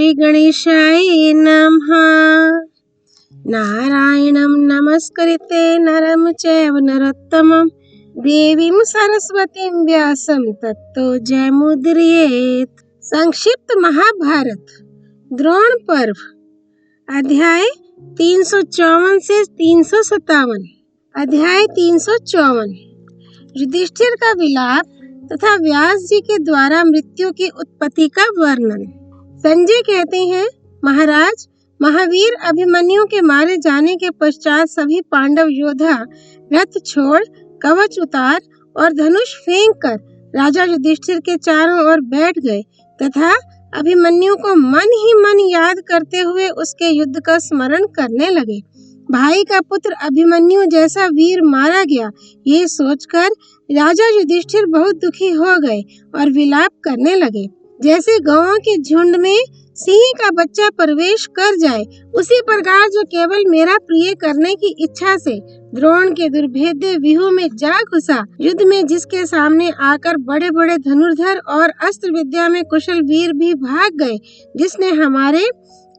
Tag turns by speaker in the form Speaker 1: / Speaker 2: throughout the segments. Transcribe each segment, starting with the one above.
Speaker 1: श्री गणेशाय नमः। नारायणं नमस्कृत्य नरं चैव नरोत्तमं देवीं सरस्वतीं व्यासं ततो जयमुदीरयेत्। संक्षिप्त महाभारत द्रोण पर्व अध्याय 354 से 357। अध्याय 354 युधिष्ठिर का विलाप तथा व्यास जी के द्वारा मृत्यु की उत्पत्ति का वर्णन। संजय कहते हैं, महाराज, महावीर अभिमन्यु के मारे जाने के पश्चात सभी पांडव योद्धा रथ छोड़, कवच उतार और धनुष फेंक कर राजा युधिष्ठिर के चारों ओर बैठ गए तथा अभिमन्यु को मन ही मन याद करते हुए उसके युद्ध का स्मरण करने लगे। भाई का पुत्र अभिमन्यु जैसा वीर मारा गया, ये सोचकर राजा युधिष्ठिर बहुत दुखी हो गए और विलाप करने लगे। जैसे गौओं के झुंड में सिंह का बच्चा प्रवेश कर जाए, उसी प्रकार जो केवल मेरा प्रिय करने की इच्छा से द्रोण के दुर्भेद्य व्यूह में जा घुसा, युद्ध में जिसके सामने आकर बड़े बड़े धनुर्धर और अस्त्र विद्या में कुशल वीर भी भाग गए, जिसने हमारे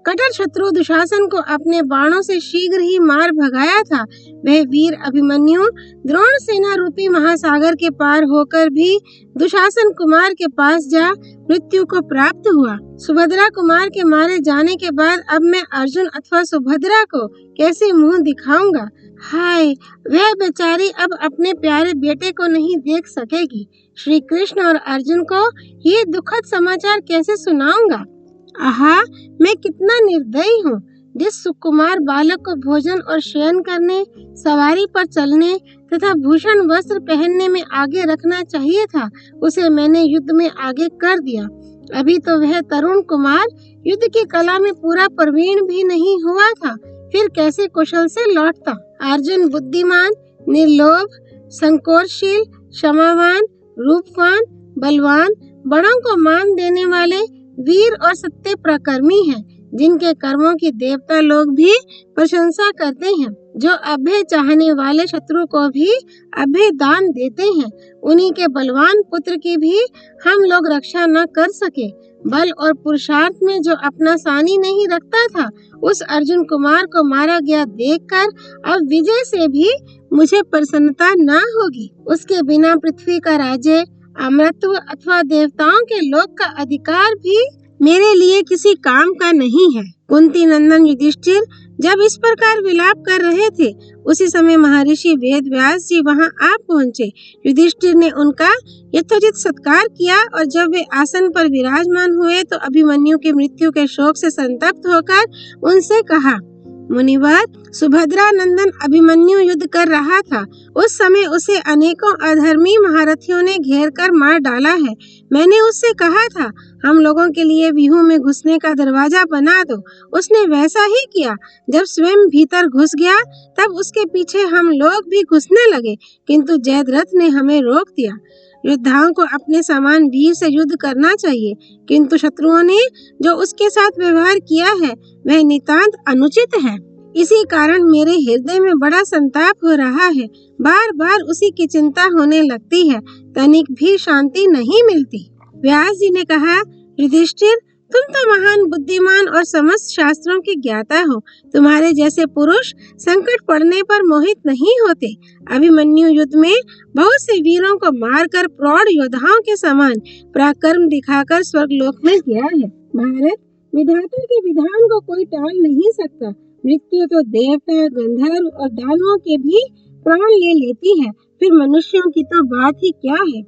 Speaker 1: कट्टर शत्रु दुशासन को अपने बाणों से शीघ्र ही मार भगाया था, वह वीर अभिमन्यु द्रोण सेना रूपी महासागर के पार होकर भी दुशासन कुमार के पास जा मृत्यु को प्राप्त हुआ। सुभद्रा कुमार के मारे जाने के बाद अब मैं अर्जुन अथवा सुभद्रा को कैसे मुंह दिखाऊंगा। हाय, वह बेचारी अब अपने प्यारे बेटे को नहीं देख सकेगी। श्री कृष्ण और अर्जुन को ये दुखद समाचार कैसे सुनाऊंगा। आहा, मैं कितना निर्दयी हूँ। जिस सुकुमार बालक को भोजन और शयन करने, सवारी पर चलने तथा भूषण वस्त्र पहनने में आगे रखना चाहिए था, उसे मैंने युद्ध में आगे कर दिया। अभी तो वह तरुण कुमार युद्ध की कला में पूरा प्रवीण भी नहीं हुआ था, फिर कैसे कुशल से लौटता। अर्जुन बुद्धिमान, निर्लोभ, संकोचशील, क्षमावान, रूपवान, बलवान, बड़ों को मान देने वाले वीर और सत्य प्रकर्मी हैं, जिनके कर्मों की देवता लोग भी प्रशंसा करते हैं, जो अभय चाहने वाले शत्रु को भी अभय दान देते हैं। उन्हीं के बलवान पुत्र की भी हम लोग रक्षा न कर सके। बल और पुरुषार्थ में जो अपना सानी नहीं रखता था, उस अर्जुन कुमार को मारा गया देखकर अब विजय से भी मुझे प्रसन्नता न होगी। उसके बिना पृथ्वी का राज्य, अमरत्व अथवा देवताओं के लोक का अधिकार भी मेरे लिए किसी काम का नहीं है। कुंती नंदन युधिष्ठिर जब इस प्रकार विलाप कर रहे थे, उसी समय महर्षि वेद व्यास जी वहां आ पहुँचे। युधिष्ठिर ने उनका यथोचित सत्कार किया और जब वे आसन पर विराजमान हुए तो अभिमन्यु की मृत्यु के शोक से संतप्त होकर उनसे कहा, मुनिवर, सुभद्रा नंदन अभिमन्यु युद्ध कर रहा था। उस समय उसे अनेकों अधर्मी महारथियों ने घेर कर मार डाला है। मैंने उससे कहा था, हम लोगों के लिए व्यूह में घुसने का दरवाजा बना दो। उसने वैसा ही किया। जब स्वयं भीतर घुस गया, तब उसके पीछे हम लोग भी घुसने लगे, किंतु जयद्रथ ने हमें रोक दिया। योद्धाओं को अपने समान वीर से युद्ध करना चाहिए, किंतु शत्रुओं ने जो उसके साथ व्यवहार किया है, वह नितांत अनुचित है। इसी कारण मेरे हृदय में बड़ा संताप हो रहा है। बार बार उसी की चिंता होने लगती है, तनिक भी शांति नहीं मिलती। व्यास जी ने कहा, युधिष्ठिर, तुम तो महान बुद्धिमान और समस्त शास्त्रों के ज्ञाता हो। तुम्हारे जैसे पुरुष संकट पड़ने पर मोहित नहीं होते। अभिमन्यु युद्ध में बहुत से वीरों को मारकर प्रौढ़ योद्धाओं के समान पराक्रम दिखाकर स्वर्गलोक में गया है। भारत, विधाता के विधान को कोई टाल नहीं सकता। मृत्यु तो देवता, गंधर्व और दानवों के भी प्राण ले लेती है, फिर मनुष्यों की तो बात ही क्या है।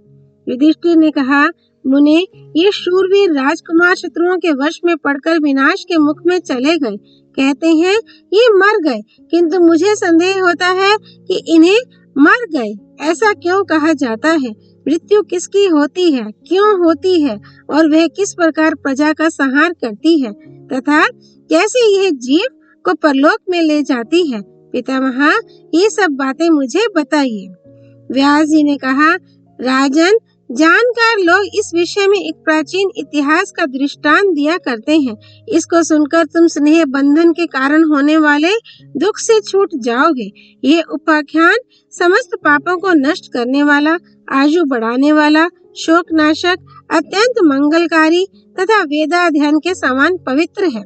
Speaker 1: युधिष्ठिर ने कहा, मुने, ये शूरवीर राजकुमार शत्रुओं के वश में पड़कर विनाश के मुख में चले गए। कहते हैं ये मर गए, किंतु मुझे संदेह होता है कि इन्हें मर गए ऐसा क्यों कहा जाता है। मृत्यु किसकी होती है, क्यों होती है, और वह किस प्रकार प्रजा का संहार करती है, तथा कैसे यह जीव को परलोक में ले जाती है। पितामह, ये सब बातें मुझे बताइए। व्यास जी ने कहा, राजन, जानकार लोग इस विषय में एक प्राचीन इतिहास का दृष्टांत दिया करते हैं। इसको सुनकर तुम स्नेह बंधन के कारण होने वाले दुख से छूट जाओगे। ये उपाख्यान समस्त पापों को नष्ट करने वाला, आयु बढ़ाने वाला, शोक नाशक, अत्यंत मंगलकारी तथा वेदाध्ययन के समान पवित्र है।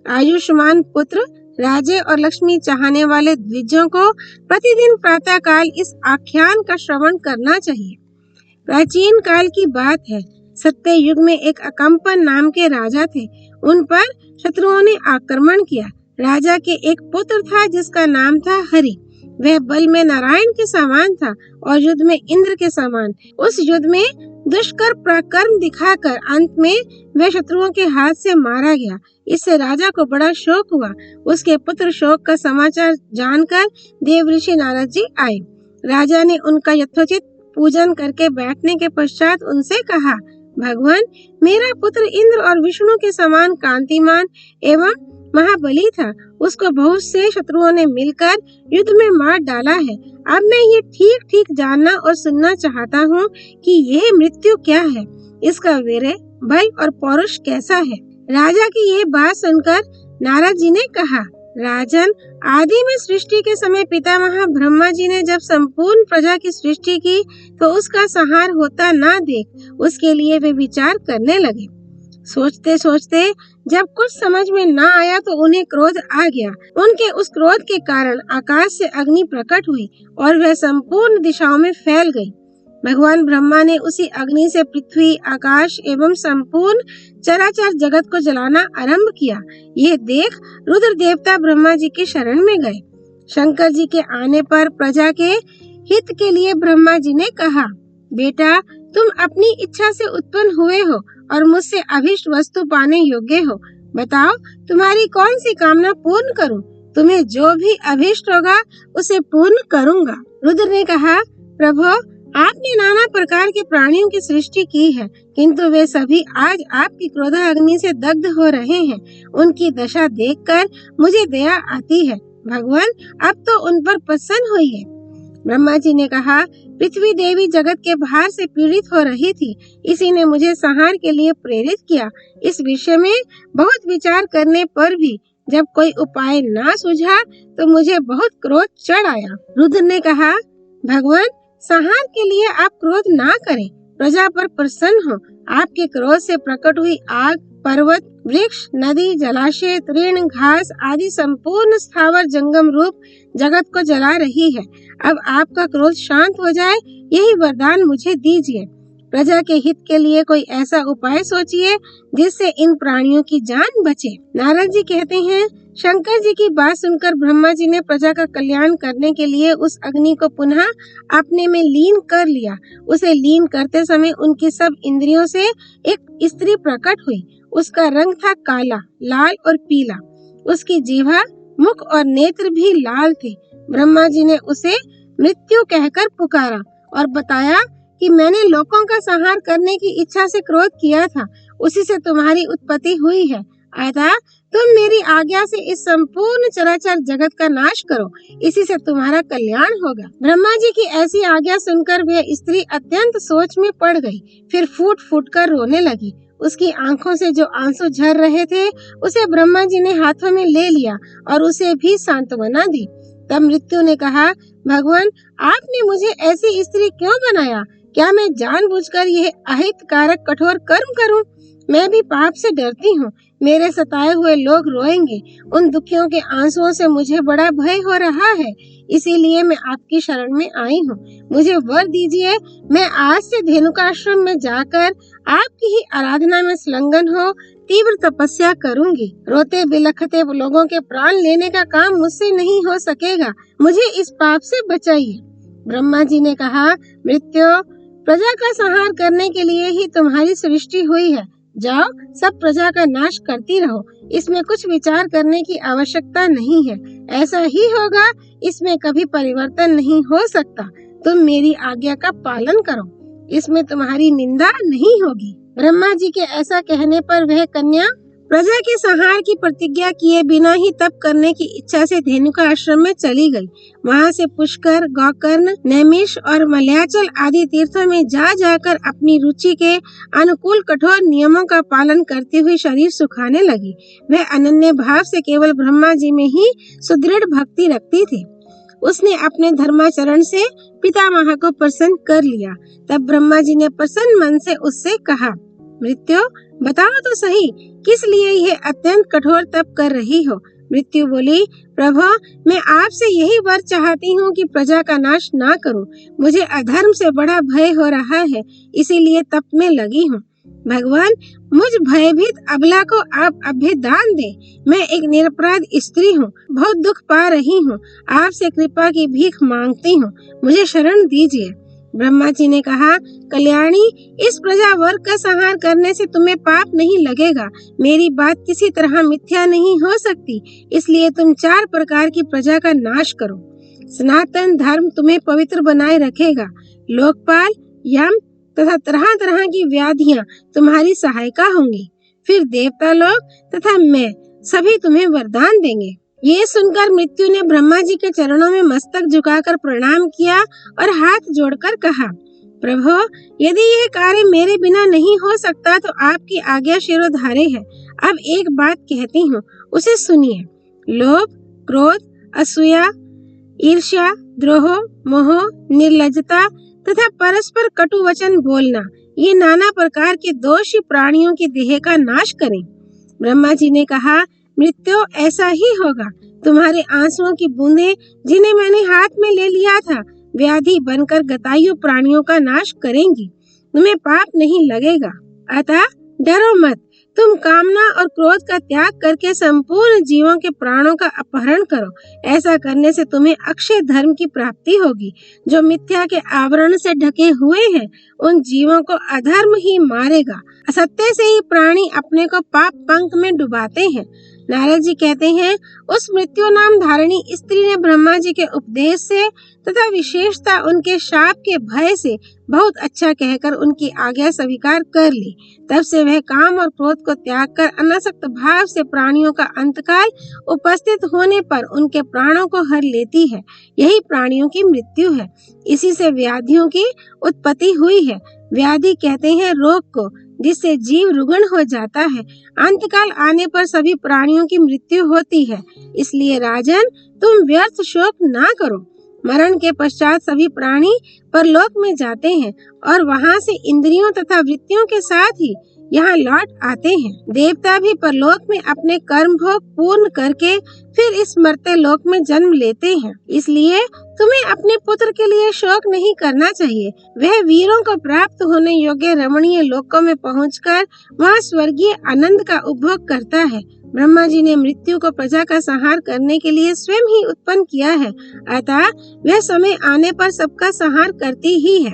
Speaker 1: आयुष्मान पुत्र, राजे और लक्ष्मी चाहने वाले द्विजों को प्रतिदिन प्रातः काल इस आख्यान का श्रवण करना चाहिए। प्राचीन काल की बात है, सत्य युग में एक अकम्पन नाम के राजा थे। उन पर शत्रुओं ने आक्रमण किया। राजा के एक पुत्र था जिसका नाम था हरि। वह बल में नारायण के समान था और युद्ध में इंद्र के समान। उस युद्ध में दुष्कर पराक्रम दिखाकर अंत में वह शत्रुओं के हाथ से मारा गया। इससे राजा को बड़ा शोक हुआ। उसके पुत्र शोक का समाचार जानकर देव ऋषि नारद जी आए। राजा ने उनका यथोचित पूजन करके बैठने के पश्चात उनसे कहा, भगवान, मेरा पुत्र इंद्र और विष्णु के समान कांतिमान एवं महाबली था। उसको बहुत से शत्रुओं ने मिलकर युद्ध में मार डाला है। अब मैं ये ठीक ठीक जानना और सुनना चाहता हूँ कि यह मृत्यु क्या है, इसका वीर्य, भय और पौरुष कैसा है। राजा की ये बात सुनकर नारद जी ने कहा, राजन, आदि में सृष्टि के समय पितामह ब्रह्मा जी ने जब संपूर्ण प्रजा की सृष्टि की तो उसका संहार होता ना देख उसके लिए वे विचार करने लगे। सोचते सोचते जब कुछ समझ में ना आया तो उन्हें क्रोध आ गया। उनके उस क्रोध के कारण आकाश से अग्नि प्रकट हुई और वह संपूर्ण दिशाओं में फैल गई। भगवान ब्रह्मा ने उसी अग्नि से पृथ्वी, आकाश एवं संपूर्ण चराचर जगत को जलाना आरंभ किया। ये देख रुद्र देवता ब्रह्मा जी की शरण में गए। शंकर जी के आने पर प्रजा के हित के लिए ब्रह्मा जी ने कहा, बेटा, तुम अपनी इच्छा से उत्पन्न हुए हो और मुझसे अभिष्ट वस्तु पाने योग्य हो। बताओ, तुम्हारी कौन सी कामना पूर्ण करूं? तुम्हें जो भी अभिष्ट होगा उसे पूर्ण करूंगा। रुद्र ने कहा, प्रभु, आपने नाना प्रकार के प्राणियों की सृष्टि की है, किंतु वे सभी आज आपकी क्रोधाग्नि से दग्ध हो रहे हैं। उनकी दशा देखकर मुझे दया आती है। भगवान, अब तो उन पर प्रसन्न होइए। ब्रह्मा जी ने कहा, पृथ्वी देवी जगत के भार से पीड़ित हो रही थी। इसी ने मुझे संहार के लिए प्रेरित किया। इस विषय में बहुत विचार करने पर भी जब कोई उपाय ना सूझा तो मुझे बहुत क्रोध चढ़ आया। रुद्र ने कहा, भगवान, संहार के लिए आप क्रोध ना करें, प्रजा पर प्रसन्न हो। आपके क्रोध से प्रकट हुई आग, पर्वत, वृक्ष, नदी, जलाशय, तृण, घास आदि संपूर्ण स्थावर जंगम रूप जगत को जला रही है। अब आपका क्रोध शांत हो जाए, यही वरदान मुझे दीजिए। प्रजा के हित के लिए कोई ऐसा उपाय सोचिए जिससे इन प्राणियों की जान बचे। नारद जी कहते हैं, शंकर जी की बात सुनकर ब्रह्मा जी ने प्रजा का कल्याण करने के लिए उस अग्नि को पुनः अपने में लीन कर लिया। उसे लीन करते समय उनकी सब इंद्रियों से एक स्त्री प्रकट हुई। उसका रंग था काला, लाल और पीला। उसकी जीवा, मुख और नेत्र भी लाल थे। ब्रह्मा जी ने उसे मृत्यु कहकर पुकारा और बताया कि मैंने लोगों का संहार करने की इच्छा से क्रोध किया था, उसी से तुम्हारी उत्पत्ति हुई है। अतः तुम मेरी आज्ञा से इस संपूर्ण चराचर जगत का नाश करो, इसी से तुम्हारा कल्याण होगा। ब्रह्मा जी की ऐसी आज्ञा सुनकर वह स्त्री अत्यंत सोच में पड़ गई। फिर फूट फूट कर रोने लगी। उसकी आंखों से जो आंसू झर रहे थे उसे ब्रह्मा जी ने हाथों में ले लिया और उसे भी सांत्वना दी। तब मृत्यु ने कहा, भगवान, आपने मुझे ऐसी स्त्री क्यों बनाया? क्या मैं जानबूझकर यह अहितकारक कठोर कर्म करूं? मैं भी पाप से डरती हूँ। मेरे सताए हुए लोग रोएंगे। उन दुखियों के आंसुओं से मुझे बड़ा भय हो रहा है। इसीलिए मैं आपकी शरण में आई हूँ। मुझे वर दीजिए, मैं आज से धेनुकाश्रम में जाकर आपकी ही आराधना में संलग्न हो तीव्र तपस्या करूंगी। रोते बिलखते लोगों के प्राण लेने का काम मुझसे नहीं हो सकेगा। मुझे इस पाप से बचाइए। ब्रह्मा जी ने कहा, मृत्यु, प्रजा का संहार करने के लिए ही तुम्हारी सृष्टि हुई है। जाओ, सब प्रजा का नाश करती रहो। इसमें कुछ विचार करने की आवश्यकता नहीं है। ऐसा ही होगा, इसमें कभी परिवर्तन नहीं हो सकता। तुम मेरी आज्ञा का पालन करो, इसमें तुम्हारी निंदा नहीं होगी। ब्रह्मा जी के ऐसा कहने पर वह कन्या प्रजा के संहार की प्रतिज्ञा किए बिना ही तप करने की इच्छा से धेनुका आश्रम में चली गई। वहां से पुष्कर, गोकर्ण, नैमिष और मलयाचल आदि तीर्थों में जा जाकर अपनी रुचि के अनुकूल कठोर नियमों का पालन करती हुई शरीर सुखाने लगी। वह अनन्य भाव से केवल ब्रह्मा जी में ही सुदृढ़ भक्ति रखती थी। उसने अपने धर्माचरण से पितामह को प्रसन्न कर लिया। तब ब्रह्मा जी ने प्रसन्न मन से उससे कहा, मृत्यु, बताओ तो सही, किस लिए यह अत्यंत कठोर तप कर रही हो? मृत्यु बोली, प्रभु, मैं आपसे यही वर चाहती हूँ कि प्रजा का नाश ना करूं। मुझे अधर्म से बड़ा भय हो रहा है, इसीलिए तप में लगी हूँ। भगवान, मुझ भयभीत अबला को आप अभ्यदान दे। मैं एक निरपराध स्त्री हूँ, बहुत दुख पा रही हूँ, आपसे कृपा की भीख मांगती हूँ, मुझे शरण दीजिए। ब्रह्मा जी ने कहा, कल्याणी, इस प्रजा वर्ग का संहार करने से तुम्हें पाप नहीं लगेगा। मेरी बात किसी तरह मिथ्या नहीं हो सकती, इसलिए तुम 4 प्रकार की प्रजा का नाश करो। सनातन धर्म तुम्हें पवित्र बनाए रखेगा। लोकपाल, यम तथा तरह तरह की व्याधियां तुम्हारी सहायिका होंगी। फिर देवता लोग तथा मैं सभी तुम्हें वरदान देंगे। ये सुनकर मृत्यु ने ब्रह्मा जी के चरणों में मस्तक झुकाकर प्रणाम किया और हाथ जोड़कर कहा, प्रभु, यदि यह कार्य मेरे बिना नहीं हो सकता तो आपकी आज्ञा शिरोधार्य है। अब एक बात कहती हूँ, उसे सुनिए। लोभ, क्रोध, असूया, ईर्ष्या, द्रोह, मोह, निर्लज्जता तथा परस्पर कटु वचन बोलना, ये नाना प्रकार के दोषी प्राणियों की देह का नाश करें। ब्रह्मा जी ने कहा, मृत्यु, ऐसा ही होगा। तुम्हारे आंसुओं की बूंदें, जिन्हें मैंने हाथ में ले लिया था, व्याधि बनकर गतायु प्राणियों का नाश करेंगी। तुम्हें पाप नहीं लगेगा, अतः डरो मत। तुम कामना और क्रोध का त्याग करके संपूर्ण जीवों के प्राणों का अपहरण करो। ऐसा करने से तुम्हें अक्षय धर्म की प्राप्ति होगी। जो मिथ्या के आवरण से ढके हुए हैं, उन जीवों को अधर्म ही मारेगा। असत्य से ही प्राणी अपने को पाप पंक में डुबाते हैं। नारद जी कहते हैं, उस मृत्यु नाम धारिणी स्त्री ने ब्रह्मा जी के उपदेश से तथा विशेषता उनके शाप के भय से बहुत अच्छा कहकर उनकी आज्ञा स्वीकार कर ली। तब से वह काम और क्रोध को त्याग कर अनासक्त भाव से प्राणियों का अंतकाल उपस्थित होने पर उनके प्राणों को हर लेती है। यही प्राणियों की मृत्यु है। इसी से व्याधियों की उत्पत्ति हुई है। व्याधि कहते हैं रोग को, जिससे जीव रुग्ण हो जाता है। अंतकाल आने पर सभी प्राणियों की मृत्यु होती है। इसलिए राजन, तुम व्यर्थ शोक ना करो। मरण के पश्चात सभी प्राणी परलोक में जाते हैं और वहां से इंद्रियों तथा वृत्तियों के साथ ही यहाँ लौट आते हैं। देवता भी परलोक में अपने कर्म भोग पूर्ण करके फिर इस मर्त्य लोक में जन्म लेते हैं। इसलिए तुम्हें अपने पुत्र के लिए शोक नहीं करना चाहिए। वह वीरों को प्राप्त होने योग्य रमणीय लोकों में पहुंचकर वहाँ स्वर्गीय आनंद का उपभोग करता है। ब्रह्मा जी ने मृत्यु को प्रजा का संहार करने के लिए स्वयं ही उत्पन्न किया है, अतः वह समय आने पर सबका संहार करती ही है।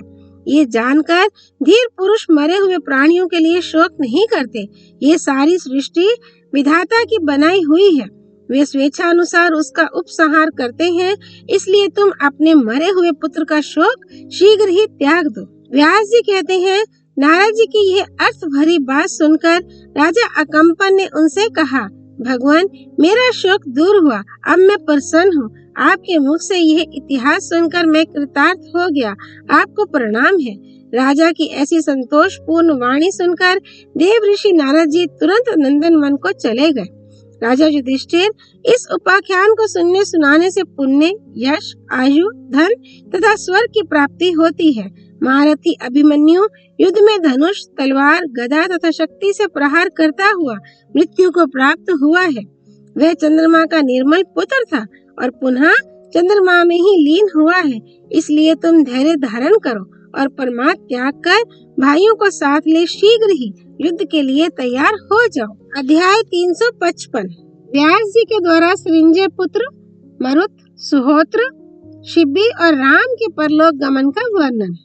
Speaker 1: ये जानकर धीर पुरुष मरे हुए प्राणियों के लिए शोक नहीं करते। ये सारी सृष्टि विधाता की बनाई हुई है। वे स्वेच्छानुसार उसका उपसंहार करते हैं। इसलिए तुम अपने मरे हुए पुत्र का शोक शीघ्र ही त्याग दो। व्यास जी कहते हैं, नारद जी की यह अर्थ भरी बात सुनकर राजा अकम्पन ने उनसे कहा, भगवान, मेरा शोक दूर हुआ, अब मैं प्रसन्न हूँ। आपके मुख से यह इतिहास सुनकर मैं कृतार्थ हो गया। आपको प्रणाम है। राजा की ऐसी संतोषपूर्ण वाणी सुनकर देव ऋषि नारद जी तुरंत नंदन वन को चले गए। राजा युधिष्ठिर, इस उपाख्यान को सुनने सुनाने से पुण्य, यश, आयु, धन तथा स्वर्ग की प्राप्ति होती है। महारथी अभिमन्यु युद्ध में धनुष, तलवार, गदा तथा शक्ति से प्रहार करता हुआ मृत्यु को प्राप्त हुआ है। वह चंद्रमा का निर्मल पुत्र था और पुनः चंद्रमा में ही लीन हुआ है। इसलिए तुम धैर्य धारण करो और परमार्थ त्याग कर भाइयों को साथ ले शीघ्र ही युद्ध के लिए तैयार हो जाओ। अध्याय 355। व्यास जी के द्वारा सृंजय पुत्र मरुत, सुहोत्र, शिबी और राम के परलोक गमन का वर्णन।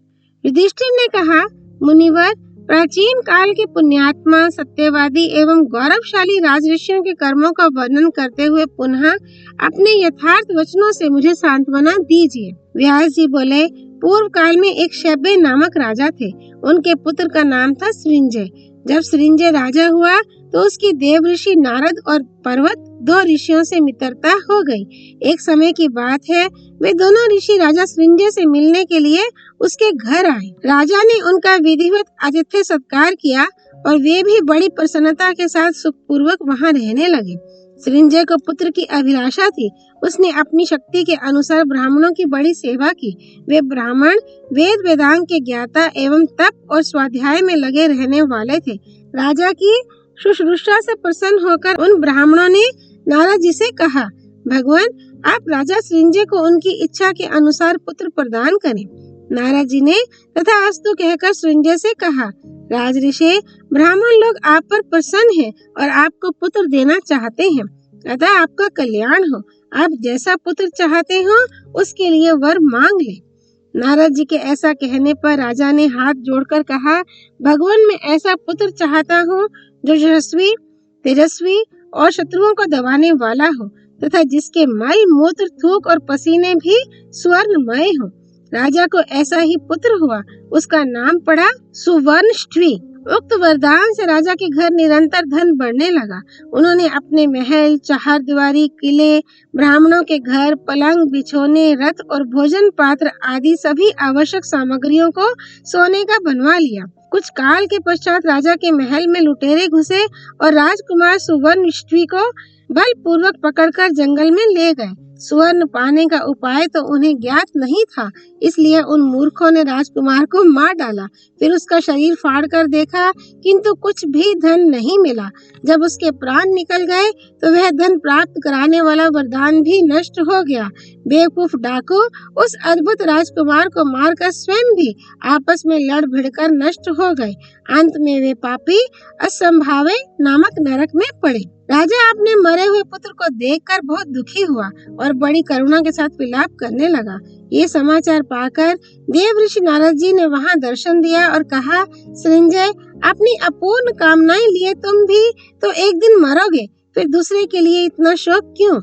Speaker 1: युधिष्ठिर ने कहा, मुनिवर, प्राचीन काल के पुण्यात्मा, सत्यवादी एवं गौरवशाली राजऋषियों के कर्मों का वर्णन करते हुए पुनः अपने यथार्थ वचनों से मुझे सांत्वना दीजिए। व्यास जी बोले, पूर्व काल में एक शैब्य नामक राजा थे। उनके पुत्र का नाम था सृंजय। जब सृंजय राजा हुआ तो उसकी देव ऋषि नारद और पर्वत 2 ऋषियों से मित्रता हो गई। एक समय की बात है, वे दोनों ऋषि राजा सृंजय से मिलने के लिए उसके घर आए। राजा ने उनका विधिवत आतिथ्य सत्कार किया और वे भी बड़ी प्रसन्नता के साथ सुखपूर्वक वहां रहने लगे। सृंजय को पुत्र की अभिलाषा थी। उसने अपनी शक्ति के अनुसार ब्राह्मणों की बड़ी सेवा की। वे ब्राह्मण वेद वेदांग के ज्ञाता एवं तप और स्वाध्याय में लगे रहने वाले थे। राजा की शुश्रूषा से प्रसन्न होकर उन ब्राह्मणों ने नारद जी से कहा, भगवान आप राजा सृंजय को उनकी इच्छा के अनुसार पुत्र प्रदान करें। नारद जी ने तथास्तु कहकर सृंजय से कहा, राजऋषि ब्राह्मण लोग आप पर प्रसन्न हैं और आपको पुत्र देना चाहते हैं, अतः आपका कल्याण हो। आप जैसा पुत्र चाहते हो उसके लिए वर मांग ले। नारद जी के ऐसा कहने पर राजा ने हाथ जोड़कर कहा, भगवान मैं ऐसा पुत्र चाहता हूँ जो यशस्वी, तेजस्वी और शत्रुओं को दबाने वाला हो तथा जिसके मल, मूत्र, थूक और पसीने भी स्वर्णमय हो। राजा को ऐसा ही पुत्र हुआ। उसका नाम पड़ा सुवर्णष्ठी। उक्त वरदान से राजा के घर निरंतर धन बढ़ने लगा। उन्होंने अपने महल, चारदीवारी, किले, ब्राह्मणों के घर, पलंग, बिछौने, रथ और भोजन पात्र आदि सभी आवश्यक सामग्रियों को सोने का बनवा लिया। कुछ काल के पश्चात राजा के महल में लुटेरे घुसे और राजकुमार सुवर्णष्ठी को बलपूर्वक पकड़कर जंगल में ले गए। स्वर्ण पाने का उपाय तो उन्हें ज्ञात नहीं था, इसलिए उन मूर्खों ने राजकुमार को मार डाला। फिर उसका शरीर फाड़ कर देखा, किंतु कुछ भी धन नहीं मिला। जब उसके प्राण निकल गए तो वह धन प्राप्त कराने वाला वरदान भी नष्ट हो गया। बेवकूफ डाकू उस अद्भुत राजकुमार को मारकर स्वयं भी आपस में लड़ भिड़कर नष्ट हो गए। अंत में वे पापी असंभावे नामक नरक में पड़े। राजा अपने मरे हुए पुत्र को देखकर बहुत दुखी हुआ और बड़ी करुणा के साथ विलाप करने लगा। ये समाचार पाकर देव ऋषि नारद जी ने वहां दर्शन दिया और कहा, सृंजय अपनी अपूर्ण कामनाएं लिए तुम भी तो एक दिन मरोगे, फिर दूसरे के लिए इतना शोक क्यों?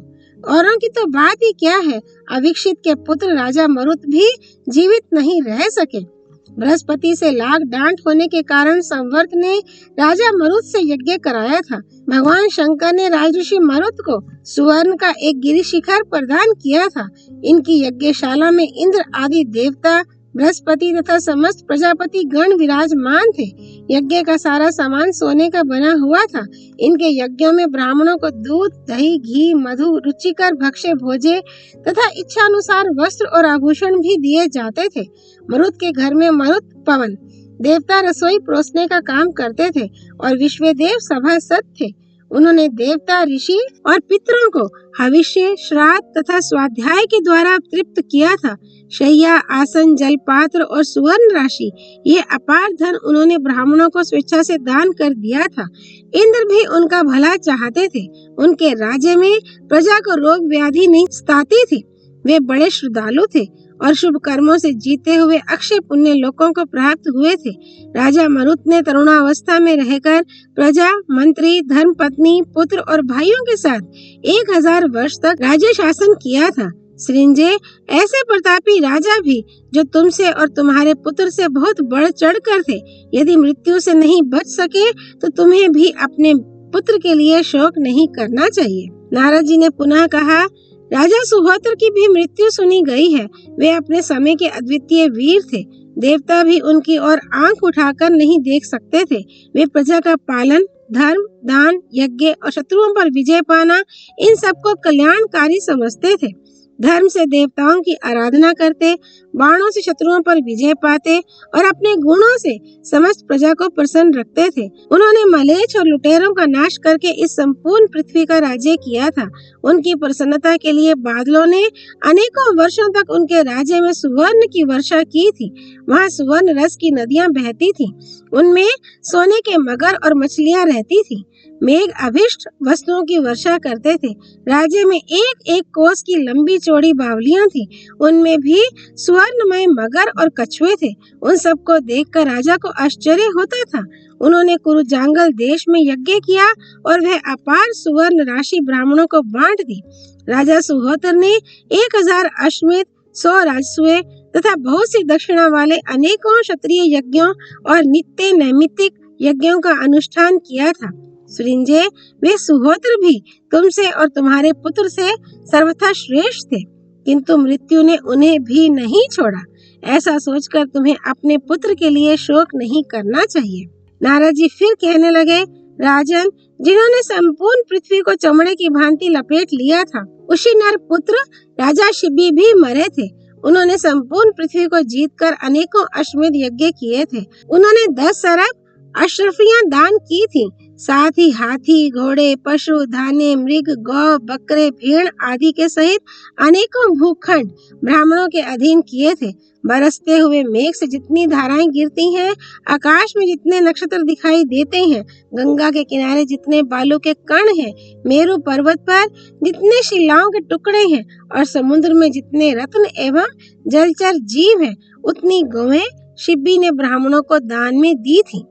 Speaker 1: औरों की तो बात ही क्या है, अविक्षित के पुत्र राजा मरुत भी जीवित नहीं रह सके। बृहस्पति से लाख डांट होने के कारण संवर्त ने राजा मरुत से यज्ञ कराया था। भगवान शंकर ने राजऋषि मरुत को सुवर्ण का एक गिरि शिखर प्रदान किया था। इनकी यज्ञशाला में इंद्र आदि देवता, बृहस्पति तथा समस्त प्रजापति गण विराजमान थे। यज्ञ का सारा सामान सोने का बना हुआ था। इनके यज्ञों में ब्राह्मणों को दूध, दही, घी, मधु, रुचिकर भक्ष्य भोजे तथा इच्छानुसार वस्त्र और आभूषण भी दिए जाते थे। मरुत के घर में मरुत पवन देवता रसोई परोसने का काम करते थे और विश्वदेव सभासद थे। उन्होंने देवता, ऋषि और पितरों को हविष्य, श्राद्ध तथा स्वाध्याय के द्वारा तृप्त किया था। शैया, आसन, जलपात्र और सुवर्ण राशि, ये अपार धन उन्होंने ब्राह्मणों को स्वेच्छा से दान कर दिया था। इंद्र भी उनका भला चाहते थे। उनके राज्य में प्रजा को रोग व्याधि नहीं सताती थी। वे बड़े श्रद्धालु थे और शुभ कर्मों से जीते हुए अक्षय पुण्य लोकों को प्राप्त हुए थे। राजा मरुत ने तरुणावस्था में रहकर प्रजा, मंत्री, धर्मपत्नी, पुत्र और भाइयों के साथ 1000 वर्ष तक राज्य शासन किया था। सृंजय ऐसे प्रतापी राजा भी जो तुमसे और तुम्हारे पुत्र से बहुत बढ़ चढ़ कर थे, यदि मृत्यु से नहीं बच सके तो तुम्हें भी अपने पुत्र के लिए शोक नहीं करना चाहिए। नारद जी ने पुनः कहा, राजा सुहोत्र की भी मृत्यु सुनी गई है। वे अपने समय के अद्वितीय वीर थे। देवता भी उनकी ओर आंख उठाकर नहीं देख सकते थे। वे प्रजा का पालन, धर्म, दान, यज्ञ और शत्रुओं पर विजय पाना, इन सबको कल्याणकारी समझते थे। धर्म से देवताओं की आराधना करते, बाणों से शत्रुओं पर विजय पाते और अपने गुणों से समस्त प्रजा को प्रसन्न रखते थे। उन्होंने मलेच्छ और लुटेरों का नाश करके इस संपूर्ण पृथ्वी का राज्य किया था। उनकी प्रसन्नता के लिए बादलों ने अनेकों वर्षों तक उनके राज्य में सुवर्ण की वर्षा की थी। वहाँ सुवर्ण रस की नदियां बहती थीं। उनमें सोने के मगर और मछलियां रहती थीं। मेघ अभिष्ट वस्तुओं की वर्षा करते थे। राज्य में एक एक कोस की लंबी चौड़ी बावलियां थी। उनमें भी स्वर्णमय मगर और कछुए थे। उन सबको देखकर राजा को आश्चर्य होता था। उन्होंने कुरुजांगल देश में यज्ञ किया और वह अपार सुवर्ण राशि ब्राह्मणों को बांट दी। राजा सुहोत्र ने 1000 अश्वमेध, 100 राजसूय तथा बहुत सी दक्षिणा वाले अनेकों क्षत्रिय यज्ञों और नित्य नैमित्तिक यज्ञों का अनुष्ठान किया था। सृंजय, वे सुहोत्र भी तुमसे और तुम्हारे पुत्र से सर्वथा श्रेष्ठ थे, किंतु मृत्यु ने उन्हें भी नहीं छोड़ा। ऐसा सोचकर तुम्हें अपने पुत्र के लिए शोक नहीं करना चाहिए। नारद जी फिर कहने लगे, राजन, जिन्होंने संपूर्ण पृथ्वी को चमड़े की भांति लपेट लिया था, उसी नर पुत्र राजा शिबी भी मरे थे। उन्होंने संपूर्ण पृथ्वी को जीतकर अनेकों अश्वमेध यज्ञ किए थे। उन्होंने 10 अरब अशरफियां दान की थी। साथ ही हाथी, घोड़े, पशु, धान्य, मृग, गौ, बकरे, भेड़ आदि के सहित अनेकों भूखंड ब्राह्मणों के अधीन किए थे। बरसते हुए मेघ से जितनी धाराएं गिरती हैं, आकाश में जितने नक्षत्र दिखाई देते हैं, गंगा के किनारे जितने बालू के कण हैं, मेरू पर्वत पर जितने शिलाओं के टुकड़े हैं और समुद्र में जितने रत्न एवं जलचर जीव हैं, उतनी गौएं शिब्बी ने ब्राह्मणों को दान में दी थी।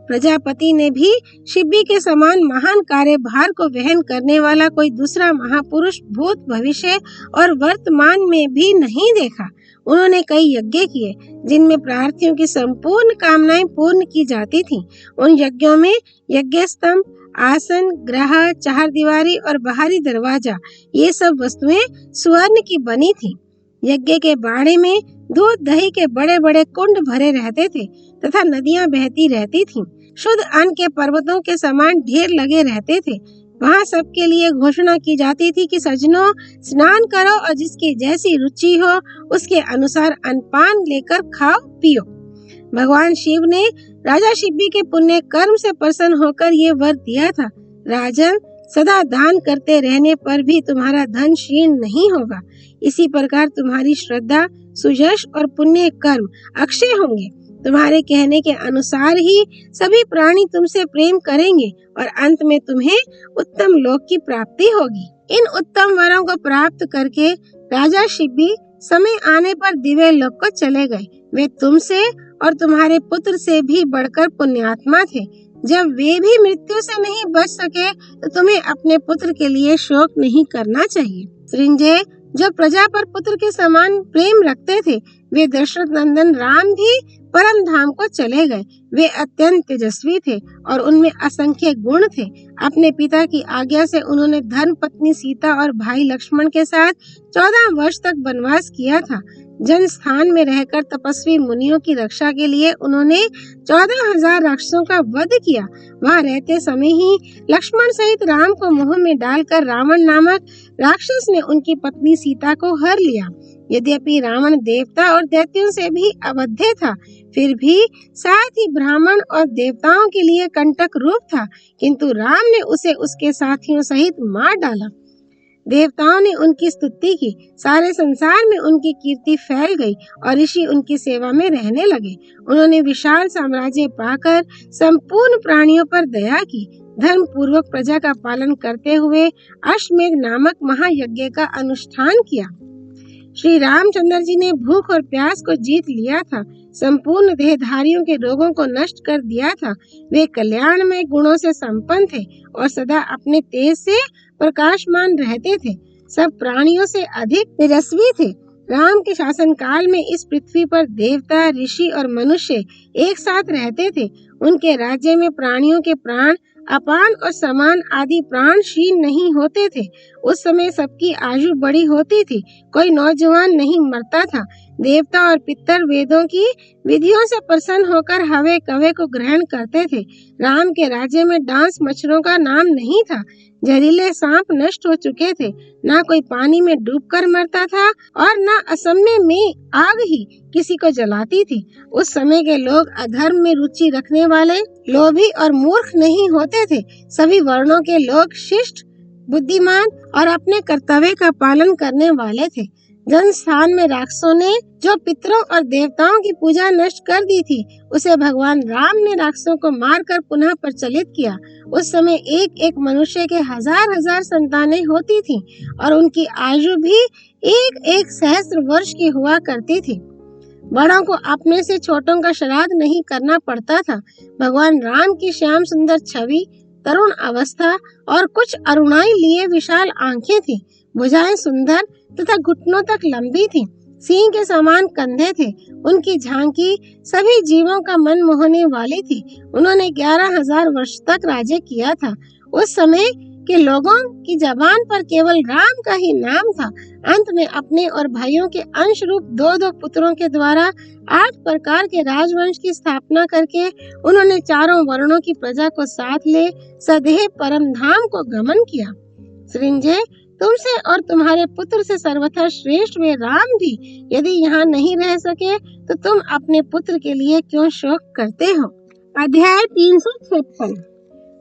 Speaker 1: प्रजापति ने भी शिब्बी के समान महान कार्यभार को वहन करने वाला कोई दूसरा महापुरुष भूत, भविष्य और वर्तमान में भी नहीं देखा। उन्होंने कई यज्ञ किए जिनमें प्रार्थियों की संपूर्ण कामनाएं पूर्ण की जाती थीं। उन यज्ञों में यज्ञ स्तंभ, आसन, ग्रह, चारदीवारी और बाहरी दरवाजा, ये सब वस्तुएं स्वर्ण की बनी थीं। यज्ञ के बाड़े में दूध दही के बड़े बड़े कुंड भरे रहते थे तथा नदियां बहती रहती थीं। शुद्ध अन्न के पर्वतों के समान ढेर लगे रहते थे। वहां सबके लिए घोषणा की जाती थी कि सज्जनों, स्नान करो और जिसकी जैसी रुचि हो उसके अनुसार अन्नपान लेकर खाओ पियो। भगवान शिव ने राजा शिब्बी के पुण्य कर्म से प्रसन्न होकर ये वर दिया था, राजन, सदा दान करते रहने पर भी तुम्हारा धन क्षीण नहीं होगा। इसी प्रकार तुम्हारी श्रद्धा, सुयश और पुण्य कर्म अक्षय होंगे। तुम्हारे कहने के अनुसार ही सभी प्राणी तुमसे प्रेम करेंगे और अंत में तुम्हें उत्तम लोक की प्राप्ति होगी। इन उत्तम वरों को प्राप्त करके राजा शिब्बी समय आने पर दिव्य लोक को चले गए। वे तुमसे और तुम्हारे पुत्र से भी बढ़कर पुण्यात्मा थे। जब वे भी मृत्यु से नहीं बच सके तो तुम्हें अपने पुत्र के लिए शोक नहीं करना चाहिए। श्रृंजय, जो प्रजा पर पुत्र के समान प्रेम रखते थे, वे दशरथ नंदन राम भी परम धाम को चले गए। वे अत्यंत तेजस्वी थे और उनमें असंख्य गुण थे। अपने पिता की आज्ञा से उन्होंने धर्म पत्नी सीता और भाई लक्ष्मण के साथ 14 वर्ष तक वनवास किया था। जन स्थान में रहकर तपस्वी मुनियों की रक्षा के लिए उन्होंने 14,000 राक्षसों का वध किया। वहां रहते समय ही लक्ष्मण सहित राम को मुंह में डालकर रावण नामक राक्षस ने उनकी पत्नी सीता को हर लिया। यद्यपि रावण देवता और दैत्यों से भी अवध्य था, फिर भी साथ ही ब्राह्मण और देवताओं के लिए कंटक रूप था, किंतु राम ने उसे उसके साथियों सहित मार डाला। देवताओं ने उनकी स्तुति की, सारे संसार में उनकी कीर्ति फैल गई और ऋषि उनकी सेवा में रहने लगे। उन्होंने विशाल साम्राज्य पाकर संपूर्ण प्राणियों पर दया की। धर्म पूर्वक प्रजा का पालन करते हुए अश्वमेध नामक महायज्ञ का अनुष्ठान किया। श्री रामचंद्र जी ने भूख और प्यास को जीत लिया था, संपूर्ण देहधारियों के रोगों को नष्ट कर दिया था। वे कल्याणमय गुणों से संपन्न थे और सदा अपने तेज से प्रकाशमान रहते थे। सब प्राणियों से अधिक तेजस्वी थे। राम के शासन काल में इस पृथ्वी पर देवता, ऋषि और मनुष्य एक साथ रहते थे। उनके राज्य में प्राणियों के प्राण अपान और समान आदि प्राण क्षीण नहीं होते थे। उस समय सबकी आयु बड़ी होती थी, कोई नौजवान नहीं मरता था। देवता और पितर वेदों की विधियों से प्रसन्न होकर हवे कवे को ग्रहण करते थे। राम के राज्य में डांस मच्छरों का नाम नहीं था। जहरीले सांप नष्ट हो चुके थे। ना कोई पानी में डूबकर मरता था और ना असमय में आग ही किसी को जलाती थी। उस समय के लोग अधर्म में रुचि रखने वाले, लोभी और मूर्ख नहीं होते थे। सभी वर्णों के लोग शिष्ट, बुद्धिमान और अपने कर्तव्य का पालन करने वाले थे। जन स्थान में राक्षसों ने जो पितरों और देवताओं की पूजा नष्ट कर दी थी, उसे भगवान राम ने राक्षसों को मारकर पुनः प्रचलित किया। उस समय एक एक मनुष्य के हजार हजार संतानें होती थीं और उनकी आयु भी एक एक सहस्त्र वर्ष की हुआ करती थी। बड़ों को अपने से छोटों का श्राद्ध नहीं करना पड़ता था। भगवान राम की श्याम सुंदर छवि, तरुण अवस्था और कुछ अरुणाई लिए विशाल आंखें थी। भुजाएं सुंदर तथा घुटनों तक लंबी थी। सिंह के समान कंधे थे। उनकी झांकी सभी जीवों का मन मोहने वाली थी। उन्होंने 11,000 वर्ष तक राज्य किया था। उस समय कि लोगों की जबान पर केवल राम का ही नाम था। अंत में अपने और भाइयों के अंश रूप दो दो पुत्रों के द्वारा 8 प्रकार के राजवंश की स्थापना करके उन्होंने चारों वर्णों की प्रजा को साथ ले सदैव परम धाम को गमन किया। सृंजय, तुमसे और तुम्हारे पुत्र से सर्वथा श्रेष्ठ वे राम भी यदि यहाँ नहीं रह सके तो तुम अपने पुत्र के लिए क्यों शोक करते हो। अध्याय 356।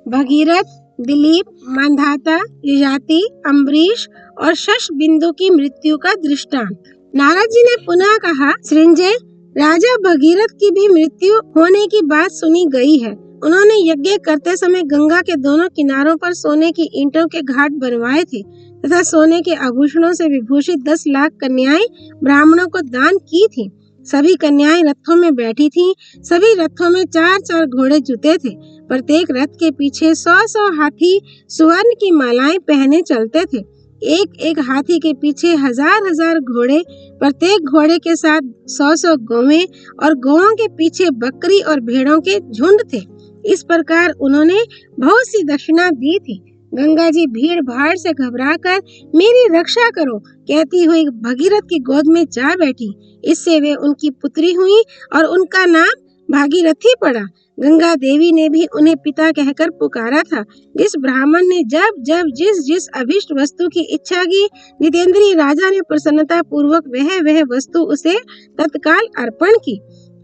Speaker 1: भगीरथ, दिलीप, मांधाता, ययाति, अम्बरीश और शशबिंदु की मृत्यु का दृष्टांत। नारद जी ने पुनः कहा, सृंजय, राजा भगीरथ की भी मृत्यु होने की बात सुनी गई है। उन्होंने यज्ञ करते समय गंगा के दोनों किनारों पर सोने की ईंटों के घाट बनवाए थे तथा सोने के आभूषणों से विभूषित 10 लाख कन्याएं ब्राह्मणों को दान की थी। सभी कन्याएं रथों में बैठी थीं। सभी रथों में 4-4 घोड़े जुते थे। प्रत्येक रथ के पीछे 100-100 हाथी सुवर्ण की मालाएं पहने चलते थे। एक एक हाथी के पीछे 1000-1000 घोड़े, प्रत्येक घोड़े के साथ 100-100 गौवें और गौओं के पीछे बकरी और भेड़ों के झुंड थे। इस प्रकार उन्होंने बहुत सी दक्षिणा दी थी। गंगा जी भीड़ भाड़ से घबराकर मेरी रक्षा करो कहती हुई भगीरथ की गोद में जा बैठी। इससे वे उनकी पुत्री हुई और उनका नाम भागीरथी पड़ा। गंगा देवी ने भी उन्हें पिता कहकर पुकारा था। जिस ब्राह्मण ने जब जब जिस जिस अभिष्ट वस्तु की इच्छा की, जितेंद्रिय राजा ने प्रसन्नता पूर्वक वह वस्तु उसे तत्काल अर्पण की।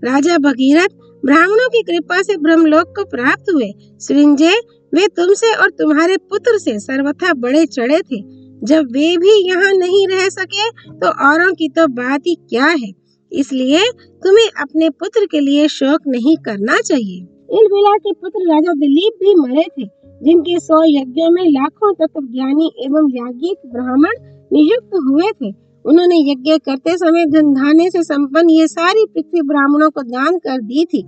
Speaker 1: राजा भगीरथ ब्राह्मणों की कृपा से ब्रह्मलोक को प्राप्त हुए। सृंजय, वे तुमसे और तुम्हारे पुत्र से सर्वथा बड़े चढ़े थे। जब वे भी यहाँ नहीं रह सके तो औरों की तो बात ही क्या है। इसलिए तुम्हें अपने पुत्र के लिए शोक नहीं करना चाहिए। इलबिला के पुत्र राजा दिलीप भी मरे थे, जिनके 100 यज्ञों में लाखों तत्वज्ञानी एवं याज्ञिक ब्राह्मण नियुक्त हुए थे। उन्होंने यज्ञ करते समय धन धान्य से संपन्न ये सारी पृथ्वी ब्राह्मणों को दान कर दी थी।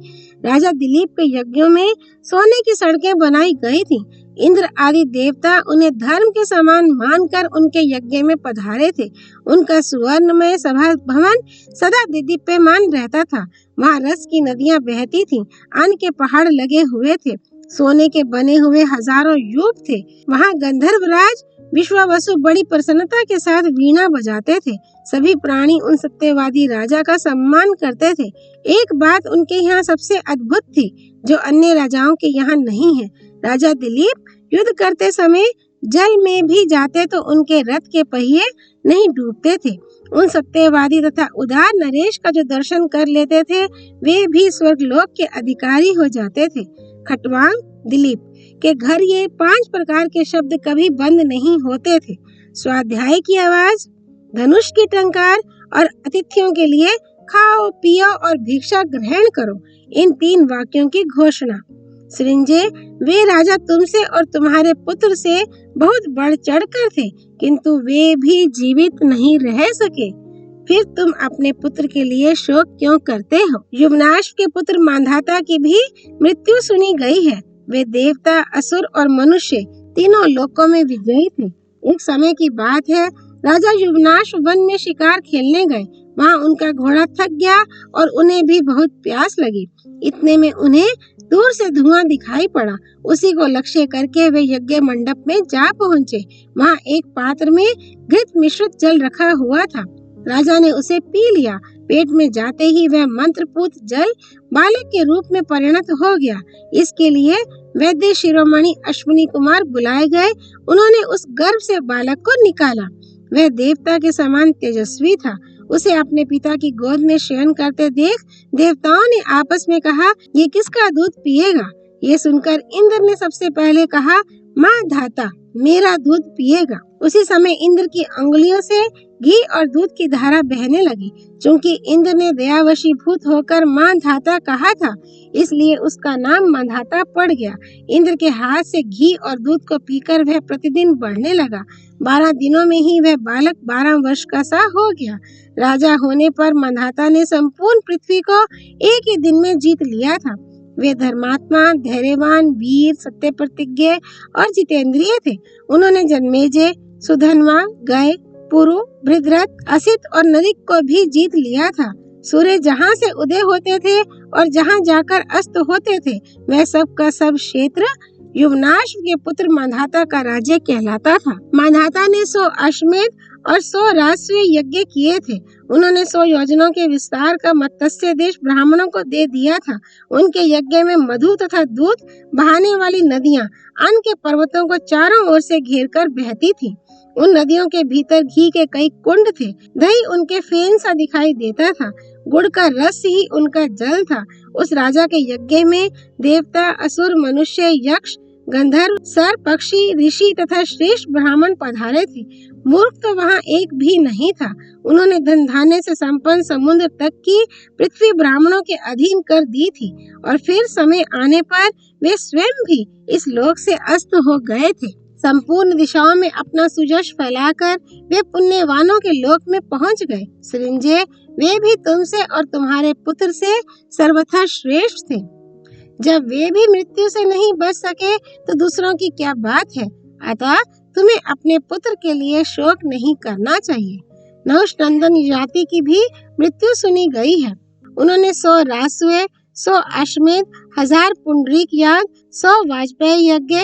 Speaker 1: राजा दिलीप के यज्ञों में सोने की सड़कें बनाई गई थी। इंद्र आदि देवता उन्हें धर्म के समान मानकर उनके यज्ञ में पधारे थे। उनका सुवर्णमय सभा भवन सदा दीप्यमान रहता था। वहाँ रस की नदियां बहती थीं, अन्न के पहाड़ लगे हुए थे, सोने के बने हुए हजारों यूप थे। वहाँ गंधर्वराज विश्वावसु बड़ी प्रसन्नता के साथ वीणा बजाते थे। सभी प्राणी उन सत्यवादी राजा का सम्मान करते थे। एक बात उनके यहाँ सबसे अद्भुत थी जो अन्य राजाओं के यहाँ नहीं है। राजा दिलीप युद्ध करते समय जल में भी जाते तो उनके रथ के पहिए नहीं डूबते थे। उन सत्यवादी तथा उदार नरेश का जो दर्शन कर लेते थे वे भी स्वर्गलोक के अधिकारी हो जाते थे। खटवांग दिलीप के घर ये 5 प्रकार के शब्द कभी बंद नहीं होते थे। स्वाध्याय की आवाज, धनुष की टंकार और अतिथियों के लिए खाओ पियो और भिक्षा ग्रहण करो, इन 3 वाक्यों की घोषणा। सृंजय, वे राजा तुमसे और तुम्हारे पुत्र से बहुत बढ़ चढ़कर थे, किंतु वे भी जीवित नहीं रह सके। फिर तुम अपने पुत्र के लिए शोक क्यों करते हो। युवनाश के पुत्र मांधाता की भी मृत्यु सुनी गई है। वे देवता, असुर और मनुष्य तीनों लोकों में विजयी थे। एक समय की बात है, राजा युवनाश वन में शिकार खेलने गए। वहाँ उनका घोड़ा थक गया और उन्हें भी बहुत प्यास लगी। इतने में उन्हें दूर से धुआं दिखाई पड़ा। उसी को लक्ष्य करके वे यज्ञ मंडप में जा पहुँचे। वहाँ एक पात्र में घृत मिश्रित जल रखा हुआ था। राजा ने उसे पी लिया। पेट में जाते ही वह मंत्रपूत जल बालक के रूप में परिणत हो गया। इसके लिए वैद्य शिरोमणि अश्विनी कुमार बुलाए गए। उन्होंने उस गर्भ से बालक को निकाला। वह देवता के समान तेजस्वी था। उसे अपने पिता की गोद में शयन करते देख देवताओं ने आपस में कहा, ये किसका दूध पिएगा। ये सुनकर इंद्र ने सबसे पहले कहा, माँ धाता मेरा दूध पिएगा। उसी समय इंद्र की अंगुलियों से घी और दूध की धारा बहने लगी। चूंकि इंद्र ने दयावशीभूत होकर माँ धाता कहा था, इसलिए उसका नाम मांधाता पड़ गया। इंद्र के हाथ से घी और दूध को पीकर वह प्रतिदिन बढ़ने लगा। 12 दिनों में ही वह बालक 12 वर्ष का सा हो गया। राजा होने पर मांधाता ने संपूर्ण पृथ्वी को एक ही दिन में जीत लिया था। वे धर्मात्मा, धैर्यवान, वीर, सत्य प्रतिज्ञ और जितेंद्रिय थे। उन्होंने जन्मेजय, सुधन्वा, गय, पुरु, भृदरथ, असित और नरिक को भी जीत लिया था। सूर्य जहाँ से उदय होते थे और जहाँ जाकर अस्त होते थे, वह सब का सब क्षेत्र युवनाश्व के पुत्र मांधाता का राज्य कहलाता था। मांधाता ने 100 अश्वमेध और 100 राजसूय यज्ञ किए थे। उन्होंने 100 योजनों के विस्तार का मत्स्य देश ब्राह्मणों को दे दिया था। उनके यज्ञ में मधु तथा दूध बहाने वाली नदियां अन्न के पर्वतों को चारों ओर से घेरकर बहती थी। उन नदियों के भीतर घी के कई कुंड थे। दही उनके फेन सा दिखाई देता था। गुड़ का रस ही उनका जल था। उस राजा के यज्ञ में देवता, असुर, मनुष्य, यक्ष, गंधर्व, सर, पक्षी, ऋषि तथा श्रेष्ठ ब्राह्मण पधारे थे। मूर्ख तो वहाँ एक भी नहीं था। उन्होंने धन धान्य से संपन्न समुद्र तक की पृथ्वी ब्राह्मणों के अधीन कर दी थी और फिर समय आने पर वे स्वयं भी इस लोक से अस्त हो गए थे। संपूर्ण दिशाओं में अपना सुजश फैलाकर वे पुण्यवानों के लोक में पहुंच गए। सृंजय, वे भी तुमसे और तुम्हारे पुत्र से सर्वथा श्रेष्ठ थे। जब वे भी मृत्यु से नहीं बच सके तो दूसरों की क्या बात है। अतः तुम्हें अपने पुत्र के लिए शोक नहीं करना चाहिए। नहुष नंदन जाति की भी मृत्यु सुनी गई है। उन्होंने 100 राजसूय, 100 अश्वमेध, 1000 पुंडरीक याग, 100 वाजपेयी यज्ञ,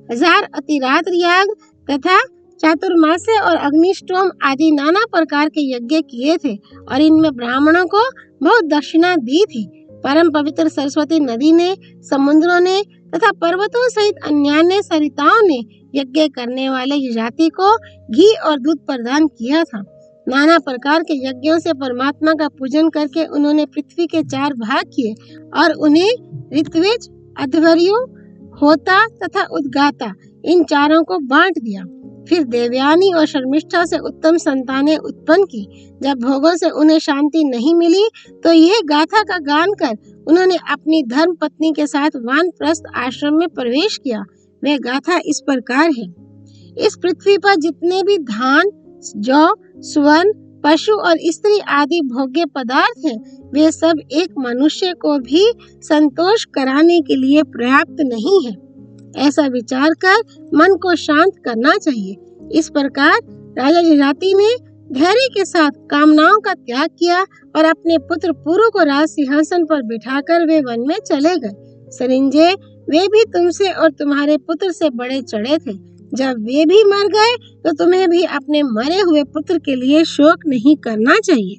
Speaker 1: 1000 अतिरात्र याग तथा चातुर्मास्य और अग्निष्टोम आदि नाना प्रकार के यज्ञ किए थे और इनमें ब्राह्मणों को बहुत दक्षिणा दी थी। परम पवित्र सरस्वती नदी ने, समुद्रों ने तथा पर्वतों सहित अन्यान्य सरिताओं ने यज्ञ करने वाले जाति को घी और दूध प्रदान किया था। नाना प्रकार के यज्ञों से परमात्मा का पूजन करके उन्होंने पृथ्वी के 4 भाग किए और उन्हें ऋत्विज, अध्वर्यु, होता तथा उद्गाता इन चारों को बांट दिया। फिर देवयानी और शर्मिष्ठा से उत्तम संतानें उत्पन्न की। जब भोगों से उन्हें शांति नहीं मिली तो यह गाथा का गान कर उन्होंने अपनी धर्म पत्नी के साथ वानप्रस्थ आश्रम में प्रवेश किया। वह गाथा इस प्रकार है। इस पृथ्वी पर जितने भी धान, जौ, स्वर्ण, पशु और स्त्री आदि भोग्य पदार्थ हैं, वे सब एक मनुष्य को भी संतोष कराने के लिए पर्याप्त नहीं है। ऐसा विचार कर मन को शांत करना चाहिए। इस प्रकार राजा जजाति ने धैर्य के साथ कामनाओं का त्याग किया और अपने पुत्र पुरु को राज सिंहासन पर बिठाकर वे वन में चले गए। सरिंजय, वे भी तुमसे और तुम्हारे पुत्र से बड़े चढ़े थे। जब वे भी मर गए तो तुम्हें भी अपने मरे हुए पुत्र के लिए शोक नहीं करना चाहिए।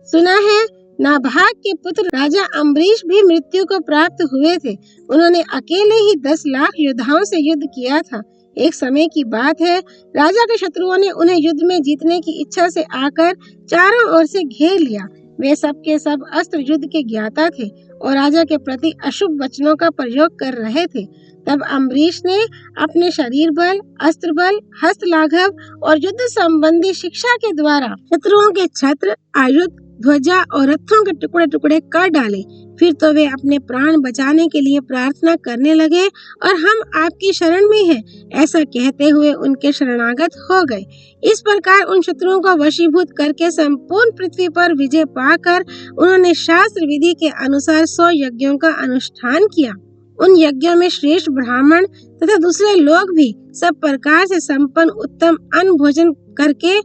Speaker 1: सुना है नाभाग के पुत्र राजा अम्बरीश भी मृत्यु को प्राप्त हुए थे। उन्होंने अकेले ही 10 लाख योद्धाओं से युद्ध किया था। एक समय की बात है, राजा के शत्रुओं ने उन्हें युद्ध में जीतने की इच्छा से आकर चारों ओर से घेर लिया। वे सब के सब अस्त्र युद्ध के ज्ञाता थे और राजा के प्रति अशुभ वचनों का प्रयोग कर रहे थे। तब अम्बरीश ने अपने शरीर बल, अस्त्र बल, हस्त लाघव और युद्ध संबंधी शिक्षा के द्वारा शत्रुओं के छत्र, आयुध, ध्वजा और रथों के टुकड़े टुकड़े कर डाले। फिर तो वे अपने प्राण बचाने के लिए प्रार्थना करने लगे और हम आपकी शरण में हैं, ऐसा कहते हुए उनके शरणागत हो गए। इस प्रकार उन शत्रुओं को वशीभूत करके संपूर्ण पृथ्वी पर विजय पाकर उन्होंने शास्त्र विधि के अनुसार 100 यज्ञों का अनुष्ठान किया। उन यज्ञों में श्रेष्ठ ब्राह्मण तथा दूसरे लोग भी सब प्रकार से संपन्न उत्तम अन्न भोजन करके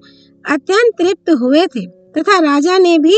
Speaker 1: अत्यंत तृप्त हुए थे तथा राजा ने भी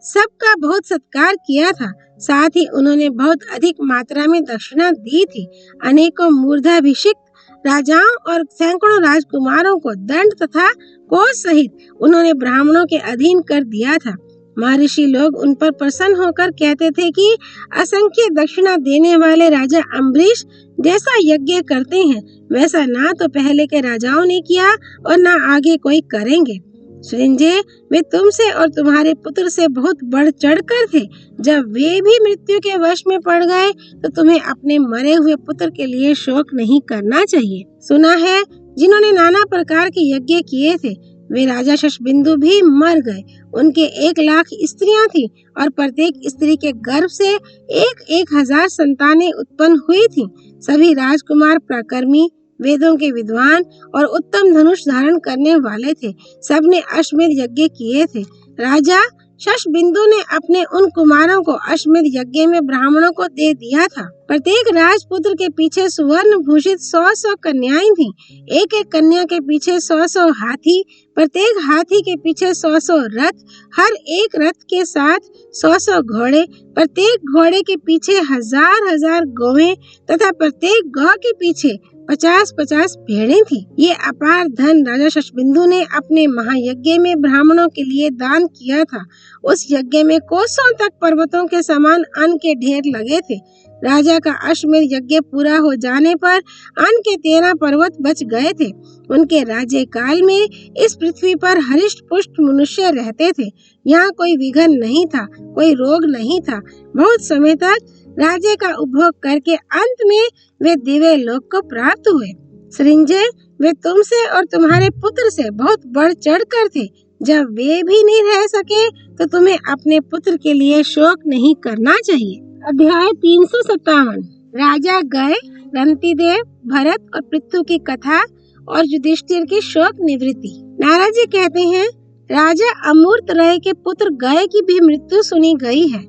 Speaker 1: सबका बहुत सत्कार किया था। साथ ही उन्होंने बहुत अधिक मात्रा में दक्षिणा दी थी। अनेकों मूर्धाभिषिक्त राजाओं और सैकड़ों राजकुमारों को दंड तथा कोष सहित उन्होंने ब्राह्मणों के अधीन कर दिया था। महर्षि लोग उन पर प्रसन्न होकर कहते थे कि असंख्य दक्षिणा देने वाले राजा अम्बरीश जैसा यज्ञ करते हैं वैसा ना तो पहले के राजाओं ने किया और ना आगे कोई करेंगे। सृंजय, वे तुमसे और तुम्हारे पुत्र से बहुत बढ़ चढ़कर थे। जब वे भी मृत्यु के वश में पड़ गए तो तुम्हें अपने मरे हुए पुत्र के लिए शोक नहीं करना चाहिए। सुना है जिन्होंने नाना प्रकार के यज्ञ किए थे वे राजा शशबिंदु भी मर गए। उनके 1 लाख स्त्रियां थी और प्रत्येक स्त्री के गर्भ से 1,000 संतानें उत्पन्न हुई थी। सभी राजकुमार पराक्रमी, वेदों के विद्वान और उत्तम धनुष धारण करने वाले थे। सबने अश्वमेध यज्ञ किए थे। राजा शशबिंदु ने अपने उन कुमारों को अश्वमेध यज्ञ में ब्राह्मणों को दे दिया था। प्रत्येक राजपुत्र के पीछे सुवर्ण भूषित 100-100 कन्याएं थीं। एक एक कन्या के पीछे 100-100 हाथी, प्रत्येक हाथी के पीछे 100-100 रथ, हर एक रथ के साथ 100-100 घोड़े, प्रत्येक घोड़े के पीछे 1000-1000 गौएं तथा प्रत्येक गौ के पीछे 50-50 भेड़ें थी। ये अपार धन राजा शशबिंदु ने अपने महायज्ञ में ब्राह्मणों के लिए दान किया था। उस यज्ञ में कोसों तक पर्वतों के समान अन्न के ढेर लगे थे। राजा का अश्वमेध यज्ञ पूरा हो जाने पर अन्न के 13 पर्वत बच गए थे। उनके राज्य काल में इस पृथ्वी पर हरिष्ट पुष्ट मनुष्य रहते थे। यहाँ कोई विघ्न नहीं था, कोई रोग नहीं था। बहुत समय तक राज्य का उपभोग करके अंत में वे दिव्य लोक को प्राप्त हुए। सृंजय, वे तुमसे और तुम्हारे पुत्र से बहुत बढ़ चढ़ कर थे। जब वे भी नहीं रह सके तो तुम्हें अपने पुत्र के लिए शोक नहीं करना चाहिए। अध्याय 357। राजा गए, रंतिदेव, भरत और पृथु की कथा और युधिष्ठिर की शोक निवृत्ति। नारद जी कहते हैं, राजा अमूर्त रय के पुत्र गए की भी मृत्यु सुनी गई है।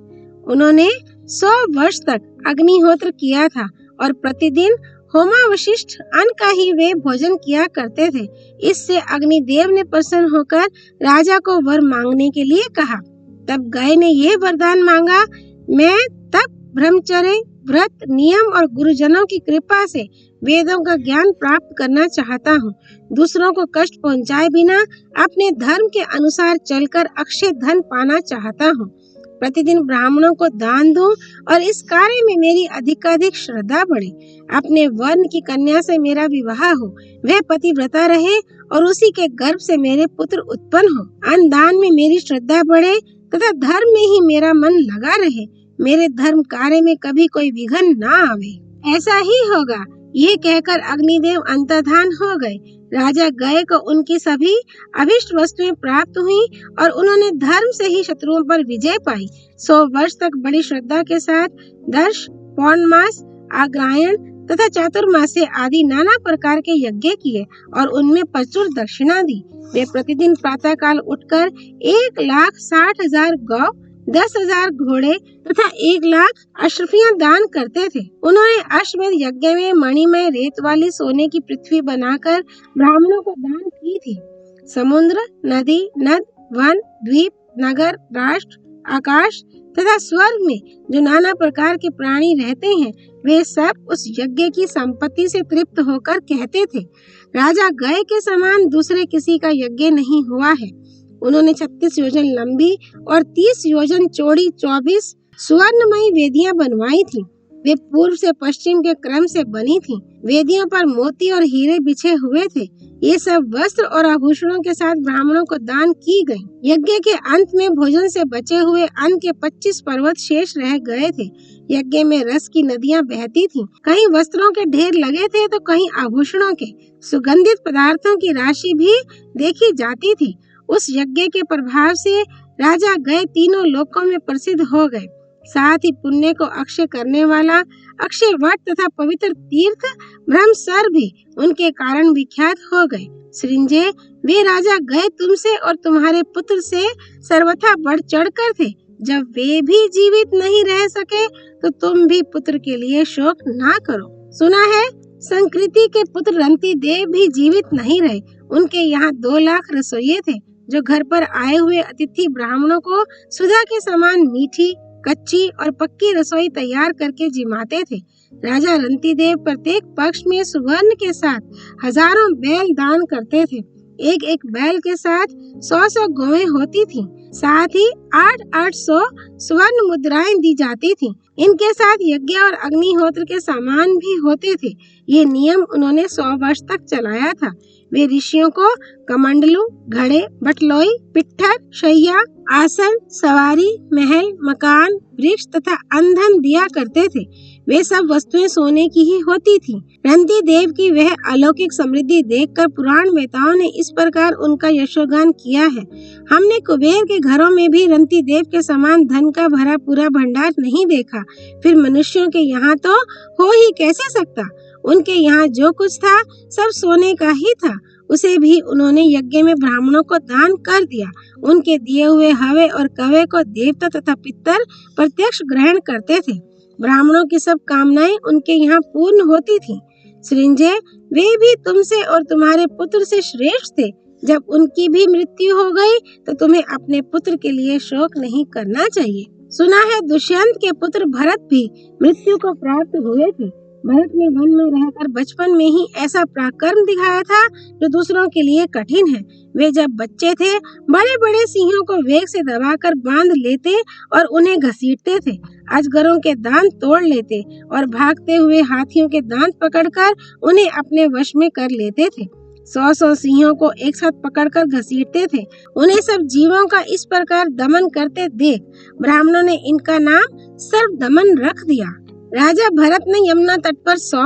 Speaker 1: उन्होंने 100 वर्ष तक अग्निहोत्र किया था और प्रतिदिन होमावशिष्ट अन्न का ही वे भोजन किया करते थे। इससे अग्निदेव ने प्रसन्न होकर राजा को वर मांगने के लिए कहा। तब गए ने यह वरदान मांगा, मैं तप, ब्रह्मचर्य, व्रत, नियम और गुरुजनों की कृपा से वेदों का ज्ञान प्राप्त करना चाहता हूँ। दूसरों को कष्ट पहुँचाए बिना अपने धर्म के अनुसार चलकर अक्षय धन पाना चाहता हूँ। प्रतिदिन ब्राह्मणों को दान दूं और इस कार्य में मेरी अधिकाधिक श्रद्धा बढ़े। अपने वर्ण की कन्या से मेरा विवाह हो, वह पतिव्रता रहे और उसी के गर्भ से मेरे पुत्र उत्पन्न हो। अन्न दान में मेरी श्रद्धा बढ़े तथा धर्म में ही मेरा मन लगा रहे। मेरे धर्म कार्य में कभी कोई विघ्न ना आवे। ऐसा ही होगा। ये कहकर अग्निदेव अंतर्धान हो गए। राजा गए को उनकी सभी अभिष्ट वस्तुएं प्राप्त हुई और उन्होंने धर्म से ही शत्रुओं पर विजय पाई। 100 वर्ष तक बड़ी श्रद्धा के साथ दर्श, पौर्णमास, आग्रायण तथा चातुर्मास्य आदि नाना प्रकार के यज्ञ किए और उनमें प्रचुर दक्षिणा दी। वे प्रतिदिन प्रातः काल उठकर 1,60,000 गौ, 10,000 घोड़े तथा 1,00,000 अश्रफियां दान करते थे। उन्होंने अश्वमेध यज्ञ में मणिमय रेत वाली सोने की पृथ्वी बनाकर ब्राह्मणों को दान की थी। समुद्र, नदी, नद, वन, द्वीप, नगर, राष्ट्र, आकाश तथा स्वर्ग में जो नाना प्रकार के प्राणी रहते हैं, वे सब उस यज्ञ की संपत्ति से तृप्त होकर कहते थे, राजा गए के समान दूसरे किसी का यज्ञ नहीं हुआ है। उन्होंने 36 योजन लंबी और 30 योजन चौड़ी 24 सुवर्णमयी वेदियां बनवाई थी। वे पूर्व से पश्चिम के क्रम से बनी थीं। वेदियों पर मोती और हीरे बिछे हुए थे। ये सब वस्त्र और आभूषणों के साथ ब्राह्मणों को दान की गई। यज्ञ के अंत में भोजन से बचे हुए अन्न के 25 पर्वत शेष रह गए थे। यज्ञ में रस की नदियां बहती थीं। कहीं वस्त्रों के ढेर लगे थे तो कहीं आभूषणों के। सुगंधित पदार्थों की राशि भी देखी जाती थी। उस यज्ञ के प्रभाव से राजा गए तीनों लोकों में प्रसिद्ध हो गए। साथ ही पुण्य को अक्षय करने वाला अक्षय वट तथा पवित्र तीर्थ ब्रह्मसर भी उनके कारण विख्यात हो गए। सृंजय, वे राजा गए तुमसे और तुम्हारे पुत्र से सर्वथा बढ़ चढ़कर थे। जब वे भी जीवित नहीं रह सके तो तुम भी पुत्र के लिए शोक ना करो। सुना है संकृति के पुत्र रंतिदेव भी जीवित नहीं रहे। उनके यहाँ 2 लाख रसोइये थे जो घर पर आए हुए अतिथि ब्राह्मणों को सुधा के समान मीठी, कच्ची और पक्की रसोई तैयार करके जिमाते थे। राजा रंतिदेव प्रत्येक पक्ष में सुवर्ण के साथ हजारों बैल दान करते थे। एक एक बैल के साथ 100-100 गौएं होती थीं। साथ ही 800 स्वर्ण मुद्राएं दी जाती थीं। इनके साथ यज्ञ और अग्निहोत्र के सामान भी होते थे। ये नियम उन्होंने 100 वर्ष तक चलाया था। वे ऋषियों को कमंडलू, घड़े, बटलोई, पिट्ठर, शैया, आसन, सवारी, महल, मकान, वृक्ष तथा अंधन दिया करते थे। वे सब वस्तुएं सोने की ही होती थीं। रंतिदेव की वह अलौकिक समृद्धि देखकर पुराण वेताओं ने इस प्रकार उनका यशोगान किया है। हमने कुबेर के घरों में भी रंतिदेव के समान धन का भरा पूरा भंडार नहीं देखा। फिर मनुष्यों के यहाँ तो हो ही कैसे सकता। उनके यहाँ जो कुछ था सब सोने का ही था। उसे भी उन्होंने यज्ञ में ब्राह्मणों को दान कर दिया। उनके दिए हुए हवे और कवे को देवता तथा पितर प्रत्यक्ष ग्रहण करते थे। ब्राह्मणों की सब कामनाएं उनके यहाँ पूर्ण होती थी। सृंजय, वे भी तुमसे और तुम्हारे पुत्र से श्रेष्ठ थे। जब उनकी भी मृत्यु हो गई तो तुम्हें अपने पुत्र के लिए शोक नहीं करना चाहिए। सुना है दुष्यंत के पुत्र भरत भी मृत्यु को प्राप्त हुए थे। भरत ने वन में रहकर बचपन में ही ऐसा पराक्रम दिखाया था जो दूसरों के लिए कठिन है। वे जब बच्चे थे बड़े बड़े सिंहों को वेग से दबाकर बांध लेते और उन्हें घसीटते थे। अजगरों के दांत तोड़ लेते और भागते हुए हाथियों के दांत पकड़कर उन्हें अपने वश में कर लेते थे। 100 सिंहों को एक साथ पकड़कर घसीटते थे। उन्हें सब जीवों का इस प्रकार दमन करते देख ब्राह्मणों ने इनका नाम सर्व दमन रख दिया। राजा भरत ने यमुना तट पर 100,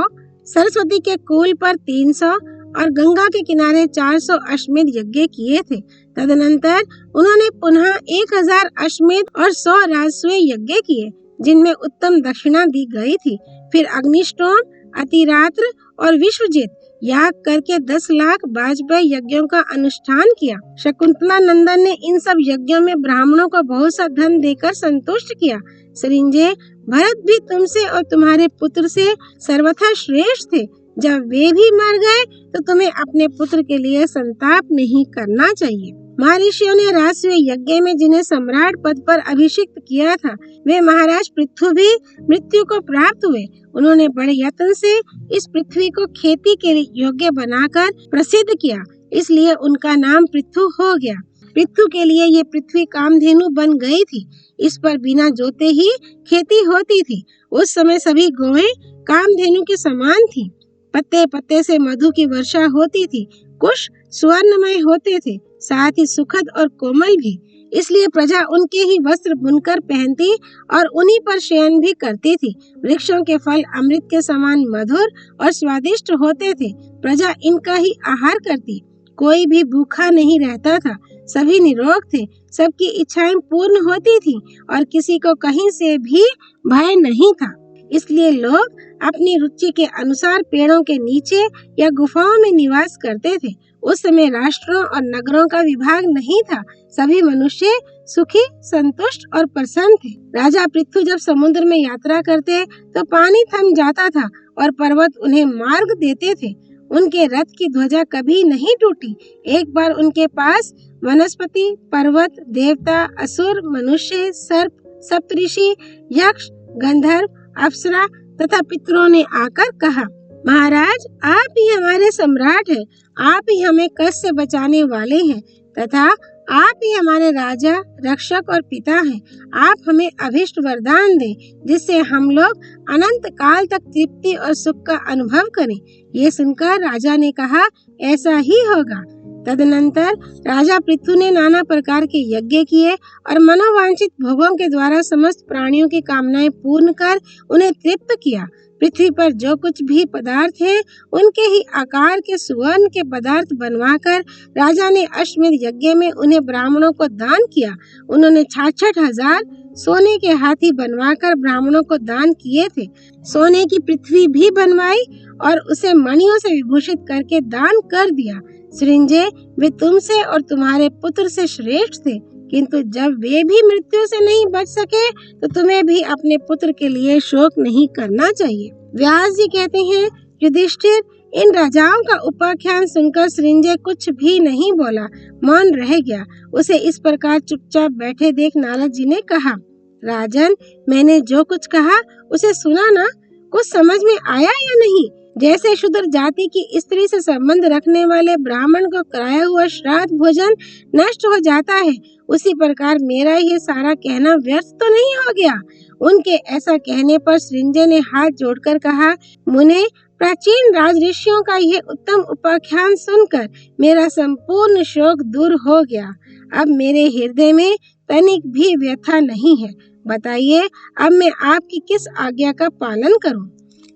Speaker 1: सरस्वती के कूल पर 300 और गंगा के किनारे 400 अश्वमेध यज्ञ किए थे। तदनंतर उन्होंने पुनः 1000 अश्वमेध और 100 राजसूय यज्ञ किए, जिनमें उत्तम दक्षिणा दी गई थी। फिर अग्निष्टोम, अतिरात्र और विश्वजित याग करके 10 लाख वाजपेयी यज्ञों का अनुष्ठान किया। शकुंतला नंदन ने इन सब यज्ञों में ब्राह्मणों को बहुत सा धन देकर संतुष्ट किया। सृंजय, भरत भी तुमसे और तुम्हारे पुत्र से सर्वथा श्रेष्ठ थे। जब वे भी मर गए तो तुम्हें अपने पुत्र के लिए संताप नहीं करना चाहिए। महर्षियों ने राजसूय यज्ञ में जिन्हें सम्राट पद पर अभिषिक्त किया था, वे महाराज पृथु भी मृत्यु को प्राप्त हुए। उन्होंने बड़े यत्न से इस पृथ्वी को खेती के योग्य बनाकर प्रसिद्ध किया, इसलिए उनका नाम पृथु हो गया। पृथु के लिए ये पृथ्वी कामधेनु बन गई थी। इस पर बिना जोते ही खेती होती थी। उस समय सभी गौएं कामधेनु के समान थी। पत्ते पत्ते से मधु की वर्षा होती थी। कुश स्वर्णमय होते थे, साथ ही सुखद और कोमल भी। इसलिए प्रजा उनके ही वस्त्र बुनकर पहनती और उन्हीं पर शयन भी करती थी। वृक्षों के फल अमृत के समान मधुर और स्वादिष्ट होते थे। प्रजा इनका ही आहार करती। कोई भी भूखा नहीं रहता था। सभी निरोग थे। सबकी इच्छाएं पूर्ण होती थी और किसी को कहीं से भी भय नहीं था। इसलिए लोग अपनी रुचि के अनुसार पेड़ों के नीचे या गुफाओं में निवास करते थे। उस समय राष्ट्रों और नगरों का विभाग नहीं था। सभी मनुष्य सुखी, संतुष्ट और प्रसन्न थे। राजा पृथु जब समुद्र में यात्रा करते तो पानी थम जाता था और पर्वत उन्हें मार्ग देते थे। उनके रथ की ध्वजा कभी नहीं टूटी। एक बार उनके पास वनस्पति, पर्वत, देवता, असुर, मनुष्य, सर्प, सप्तऋषि, यक्ष, गंधर्व, अप्सरा तथा पितरों ने आकर कहा, महाराज, आप ही हमारे सम्राट हैं। आप ही हमें कष्ट से बचाने वाले हैं तथा आप ही हमारे राजा, रक्षक और पिता हैं। आप हमें अभिष्ट वरदान दें, जिससे हम लोग अनंत काल तक तृप्ति और सुख का अनुभव करें। ये सुनकर राजा ने कहा, ऐसा ही होगा। तदनंतर राजा पृथु ने नाना प्रकार के यज्ञ किए और मनोवांछित भोगों के द्वारा समस्त प्राणियों की कामनाएं पूर्ण कर उन्हें तृप्त किया। पृथ्वी पर जो कुछ भी पदार्थ है, उनके ही आकार के सुवर्ण के पदार्थ बनवाकर राजा ने अश्वमेध यज्ञ में उन्हें ब्राह्मणों को दान किया। उन्होंने 66,000 सोने के हाथी बनवाकर ब्राह्मणों को दान किए थे। सोने की पृथ्वी भी बनवाई और उसे मणियों से विभूषित करके दान कर दिया। सृंजय, वे तुमसे और तुम्हारे पुत्र से श्रेष्ठ थे, किंतु जब वे भी मृत्यु से नहीं बच सके तो तुम्हें भी अपने पुत्र के लिए शोक नहीं करना चाहिए। व्यास जी कहते हैं, युधिष्ठिर, इन राजाओं का उपाख्यान सुनकर सृंजय कुछ भी नहीं बोला, मौन रह गया। उसे इस प्रकार चुपचाप बैठे देख नारद जी ने कहा, राजन, मैंने जो कुछ कहा उसे सुना ना? कुछ समझ में आया या नहीं? जैसे शूद्र जाति की स्त्री से संबंध रखने वाले ब्राह्मण को कराया हुआ श्राद्ध भोजन नष्ट हो जाता है, उसी प्रकार मेरा ये सारा कहना व्यर्थ तो नहीं हो गया। उनके ऐसा कहने पर सृंजय ने हाथ जोड़कर कहा, मुने, प्राचीन राजऋषियों का यह उत्तम उपाख्यान सुनकर मेरा संपूर्ण शोक दूर हो गया। अब मेरे हृदय में तनिक भी व्यथा नहीं है। बताइए, अब मैं आपकी किस आज्ञा का पालन करूं?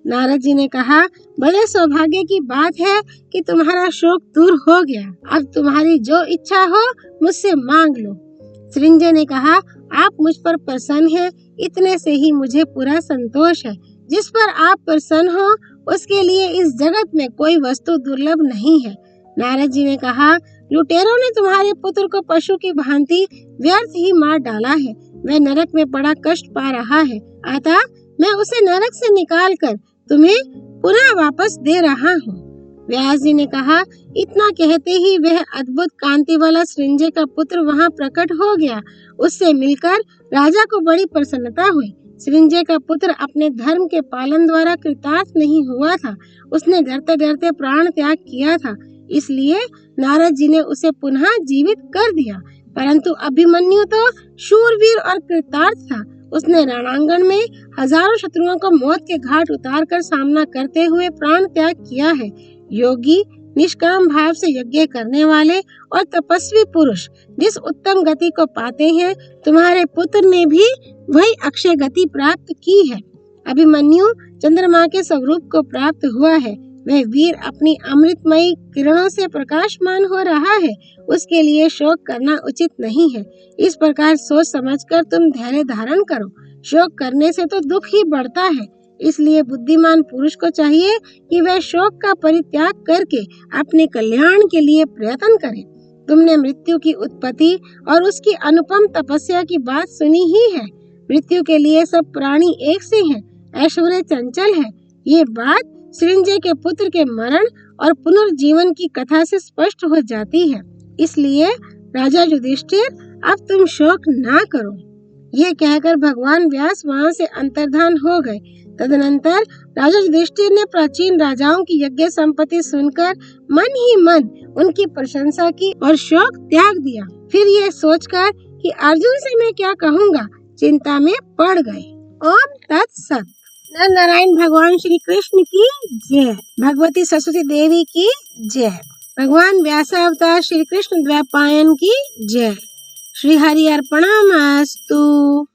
Speaker 1: नारद जी ने कहा, बड़े सौभाग्य की बात है कि तुम्हारा शोक दूर हो गया। अब तुम्हारी जो इच्छा हो मुझसे मांग लो। सृंजय ने कहा, आप मुझ पर प्रसन्न हैं, इतने से ही मुझे पूरा संतोष है। जिस पर आप प्रसन्न हो उसके लिए इस जगत में कोई वस्तु दुर्लभ नहीं है। नारद जी ने कहा, लुटेरों ने तुम्हारे पुत्र को पशु की भांति व्यर्थ ही मार डाला है। वह नरक में बड़ा कष्ट पा रहा है, अतः मैं उसे नरक से निकालकर तुम्हें पुनः वापस दे रहा हूँ। व्यास जी ने कहा, इतना कहते ही वह अद्भुत कांति वाला सृंजय का पुत्र वहाँ प्रकट हो गया। उससे मिलकर राजा को बड़ी प्रसन्नता हुई। सृंजय का पुत्र अपने धर्म के पालन द्वारा कृतार्थ नहीं हुआ था। उसने डरते डरते प्राण त्याग किया था, इसलिए नारद जी ने उसे पुनः जीवित कर दिया। परंतु अभिमन्यु तो शूरवीर और कृतार्थ था। उसने रणांगण में हजारों शत्रुओं को मौत के घाट उतारकर सामना करते हुए प्राण त्याग किया है। योगी, निष्काम भाव से यज्ञ करने वाले और तपस्वी पुरुष जिस उत्तम गति को पाते हैं, तुम्हारे पुत्र ने भी वही अक्षय गति प्राप्त की है। अभिमन्यु चंद्रमा के स्वरूप को प्राप्त हुआ है। वह वीर अपनी अमृतमयी किरणों से प्रकाशमान हो रहा है। उसके लिए शोक करना उचित नहीं है। इस प्रकार सोच समझकर तुम धैर्य धारण करो। शोक करने से तो दुख ही बढ़ता है। इसलिए बुद्धिमान पुरुष को चाहिए कि वह शोक का परित्याग करके अपने कल्याण के लिए प्रयत्न करे। तुमने मृत्यु की उत्पत्ति और उसकी अनुपम तपस्या की बात सुनी ही है। मृत्यु के लिए सब प्राणी एक से हैं, ऐश्वर्य चंचल है। ये बात सृंजय के पुत्र के मरण और पुनर्जीवन की कथा से स्पष्ट हो जाती है। इसलिए राजा युधिष्ठिर, अब तुम शोक ना करो। ये कहकर भगवान व्यास वहां से अंतर्धान हो गए। तदनंतर राजा युधिष्ठिर ने प्राचीन राजाओं की यज्ञ संपत्ति सुनकर मन ही मन उनकी प्रशंसा की और शोक त्याग दिया। फिर ये सोचकर कि अर्जुन से मैं क्या कहूँगा, चिंता में पड़ गए। ओम तत्सत। नर नारायण भगवान श्री कृष्ण की जय। भगवती सरस्वती देवी की जय। भगवान व्यासावतार श्री कृष्ण द्वैपायन की जय। श्री हरि अर्पणमस्तु।